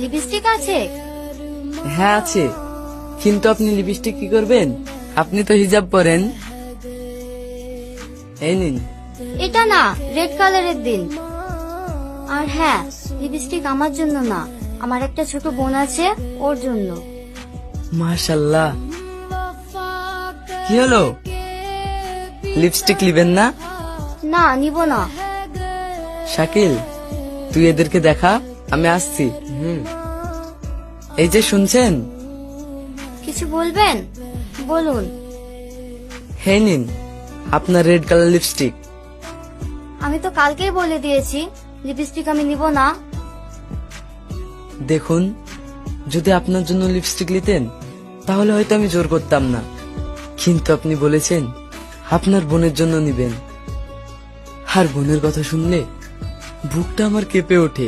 Lipstick আছে? হ্যাঁ আছে, কিন্তু আপনি লিপস্টিক কি করবেন? আপনি তো হিজাব পরেন। এই নিন। এটা না, রেড কালারের দিন। আর হ্যাঁ, লিপস্টিক আমার জন্য না, আমার একটা ছোট বোন আছে, ওর জন্য। মাশাল্লাহ। কি হলো, লিপস্টিক নিবেন না? না, নিব না। শাকিল, তুই এদেরকে দেখা, আমি আসছি। এই যে শুনছেন? কিছু বলবেন? বলুন। হে নিন আপনার রেড কালার লিপস্টিক। আমি তো কালকেই বলে দিয়েছি লিপস্টিক আমি নিব না। দেখুন, যদি আপনার জন্য লিপস্টিক নিতেন তাহলে হয়তো আমি জোর করতাম না, কিন্তু আপনি বলেছেন আপনার বোনের জন্য নিবেন। আর বোনের কথা শুনলে বুকটা আমার কেঁপে ওঠে।